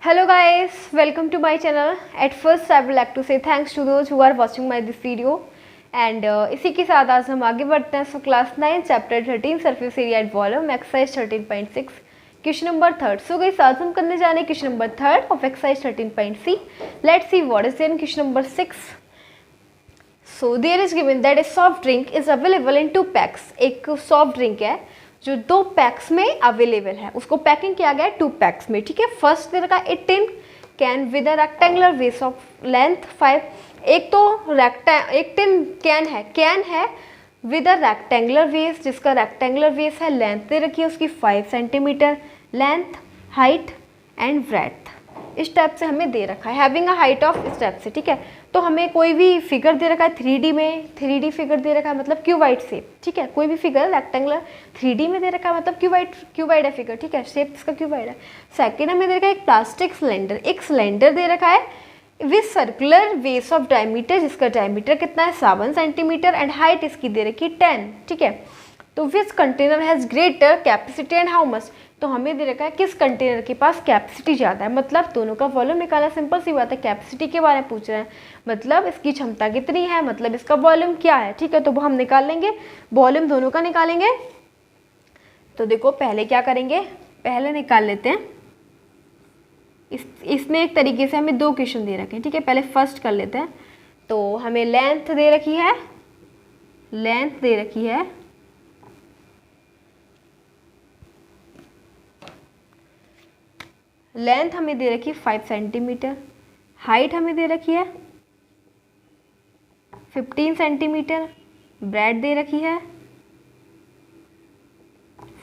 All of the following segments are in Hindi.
Hello guys, welcome to my channel. At first I would like to say thanks to those who are watching my this video and इसी के साथ आज हम आगे बढ़ते हैं. So class 9 chapter 13 surface area and volume exercise 13.6 question number 3. So guys आज हम करने जा रहे हैं question number 3 of exercise 13.c. Let's see what is in question number 6. So there is given that a soft drink is available in 2 packs. एक सॉफ्ट ड्रिंक है जो 2 पैक्स में अवेलेबल है, उसको पैकिंग किया गया है 2 पैक्स में. ठीक है, फर्स्ट दे रखा है 18 कैन विद अ रेक्टेंगुलर वेस ऑफ लेंथ 5. एक तो एक टिन कैन है विद अ रेक्टेंगुलर वेस, जिसका रेक्टेंगुलर वेस है, लेंथ दे रखी है उसकी 5 centimetre, length, height and breadth इस टाइप से हमें दे रखा है. हैविंग अ हाइट ऑफ इस टाइप से. ठीक है, तो हमें कोई भी फिगर दे रखा है 3D में, 3D फिगर दे रखा है मतलब क्यूबाइड शेप. ठीक है, कोई भी फिगर रेक्टेंगुलर 3D में दे रखा है मतलब क्यूबाइड है फिगर. ठीक है, शेप इसका क्यूबाइड है. सेकंड हमें दे रखा है एक प्लास्टिक सिलेंडर. एक सिलेंडर दे रखा है with circular base of diameter, जिसका डायमीटर कितना है 7 सेंटीमीटर एंड हाइट इसकी दे रखी है 10. ठीक है, तो which container has greater capacity and how much. तो हमें दे रखा है किस कंटेनर के पास कैपेसिटी ज़्यादा है, मतलब दोनों का वॉल्यूम निकालना. सिंपल सी बात है, कैपेसिटी के बारे में पूछ रहे हैं, मतलब इसकी क्षमता कितनी है, मतलब इसका वॉल्यूम क्या है. ठीक है, तो वो हम निकाल लेंगे, वॉल्यूम दोनों का निकालेंगे. तो देखो पहले क्या करेंगे, पहले निकाल लेते हैं. इसमें एक तरीके से हमें 2 क्वेश्चन दे रखे हैं. ठीक है, पहले फर्स्ट कर लेते हैं. तो हमें लेंथ दे रखी है, लेंथ हमें दे रखी है 5 सेंटीमीटर, हाइट हमें दे रखी है 15 सेंटीमीटर, ब्रेड दे रखी है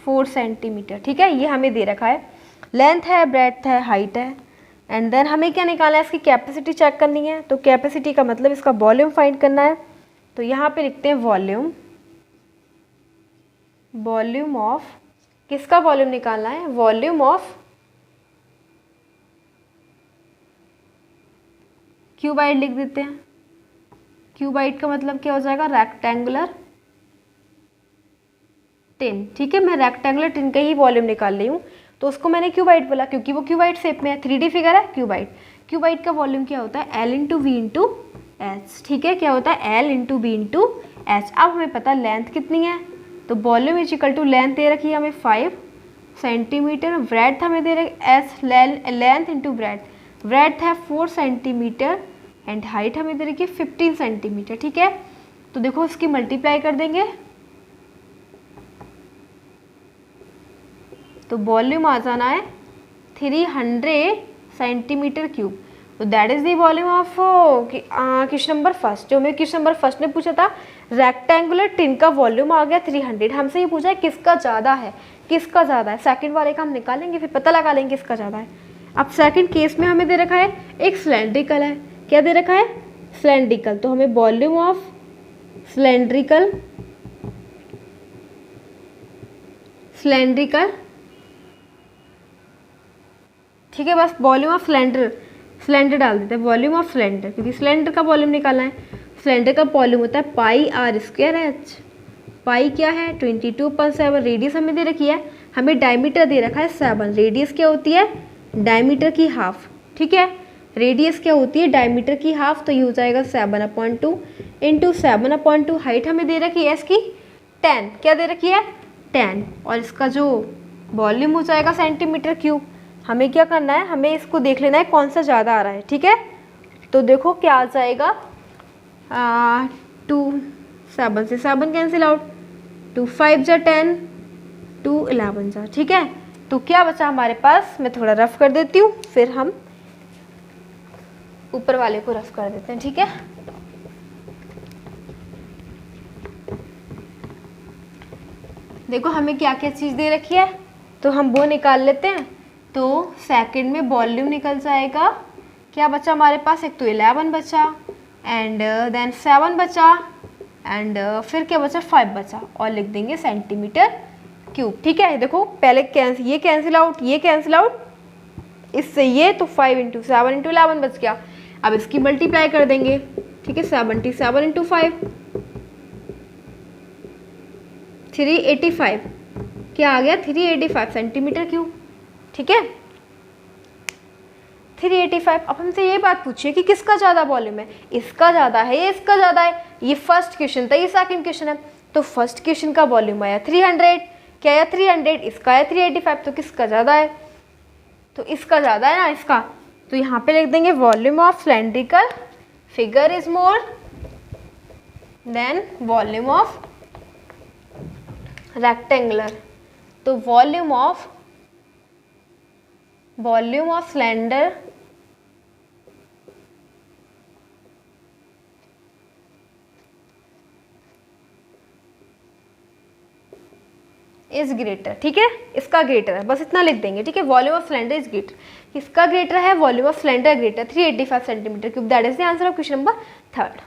4 सेंटीमीटर. ठीक है, ये हमें दे रखा है. लेंथ है, ब्रेड है, हाइट है एंड देन हमें क्या निकालना है, इसकी कैपेसिटी चेक करनी है. तो कैपेसिटी का मतलब इसका वॉल्यूम फाइंड करना है. तो यहाँ पे लिखते हैं वॉल्यूम ऑफ, किसका वॉल्यूम निकालना है, वॉल्यूम ऑफ क्यूबाइड लिख देते हैं. क्यूबाइड का मतलब क्या हो जाएगा, रेक्टेंगुलर टिन. ठीक है, मैं रेक्टेंगुलर टिन का ही वॉल्यूम निकाल रही हूँ, तो उसको मैंने क्यूबाइड बोला क्योंकि वो क्यूबाइड शेप में है, 3D फिगर है. क्यूबाइड का वॉल्यूम क्या होता है, L into V into H. ठीक है, क्या होता है L into V into H. अब हमें पता लेंथ कितनी है, तो volume is equal to length दे रखी है हमें 5 सेंटीमीटर, ब्रेड्थ हमें दे रखी एच, लेंथ इंटू ब्रेड्थ है 4 सेंटीमीटर एंड हाइट हमें दे रखी है 15 सेंटीमीटर. ठीक है, तो देखो इसकी मल्टीप्लाई कर देंगे तो वॉल्यूम आ जाना है 300 सेंटीमीटर क्यूब. तो that is the volume of question number first. जो हमें क्वेश्चन नंबर फर्स्ट ने पूछा था, रेक्टेंगुलर टिन का वॉल्यूम आ गया 300. हमसे ये पूछा है किसका ज़्यादा है, सेकंड वाले का हम निकालेंगे फिर पता लगा लेंगे किसका ज़्यादा है. अब सेकंड केस में हमें दे रखा है एक सिलेंड्रिकल है. क्या दे रखा है, सिलेंड्रिकल. तो हमें वॉल्यूम ऑफ सिलेंड्रिकल ठीक है, बस वॉल्यूम ऑफ सिलेंडर डाल देते हैं, वॉल्यूम ऑफ सिलेंडर, क्योंकि सिलेंडर का वॉल्यूम निकालना है. सिलेंडर का वॉल्यूम होता है पाई आर स्क्वायर एच. पाई क्या है 22.7. रेडियस हमें दे रखी है, हमें डायमीटर दे रखा है 7. रेडियस क्या होती है, डायमीटर की हाफ. ठीक है, रेडियस क्या होती है, डायमीटर की हाफ. तो ये हो जाएगा 7/2 इंटू 7/2. हाइट हमें दे रखी है इसकी 10. क्या दे रखी है 10 और इसका जो वॉल्यूम हो जाएगा सेंटीमीटर क्यूब. हमें क्या करना है, हमें इसको देख लेना है कौन सा ज़्यादा आ रहा है. ठीक है, तो देखो क्या आ जाएगा 2 7 से 7 कैंसिल आउट, 2 5 जा 10, 2 11 जा. ठीक है, तो क्या बचा हमारे पास, मैं थोड़ा रफ कर देती हूँ फिर हम ऊपर वाले को रफ कर देते हैं. ठीक है, देखो हमें क्या क्या चीज़ दे रखी है, तो हम वो निकाल लेते हैं. तो सेकंड में वॉल्यूम निकल जाएगा. क्या बचा हमारे पास, एक तो 11 बचा एंड देन 7 बचा एंड फिर क्या बचा 5 बचा और लिख देंगे सेंटीमीटर क्यूब. ठीक है, देखो पहले ये कैंसिल आउट इससे ये, तो 5 इंटू 7 इंटू 11 बच गया. अब इसकी मल्टीप्लाई कर देंगे. ठीक है, 77 इंटू 5 385. क्या आ गया 385 सेंटीमीटर क्यूब. ठीक है, 385। अब हमसे ये बात पूछिए कि किसका ज़्यादा वॉल्यूम है, इसका ज़्यादा है या इसका ज़्यादा है। ये फर्स्ट क्वेश्चन था, ये सेकंड क्वेश्चन है। तो फर्स्ट क्वेश्चन का वॉल्यूम आया 300, क्या आया 300, इसका आया 385, तो किसका ज़्यादा है, तो इसका ज़्यादा है ना इसका। तो यहाँ पे लिख देंगे volume of cylindrical figure is more than volume of rectangular. तो volume of cylinder is greater, ठीक है, इसका ग्रेटर है, बस इतना लिख देंगे, ठीक है। Volume of cylinder is greater, किसका ग्रेटर है, volume of cylinder greater 385 centimetre cube. That is the answer of question number 3rd।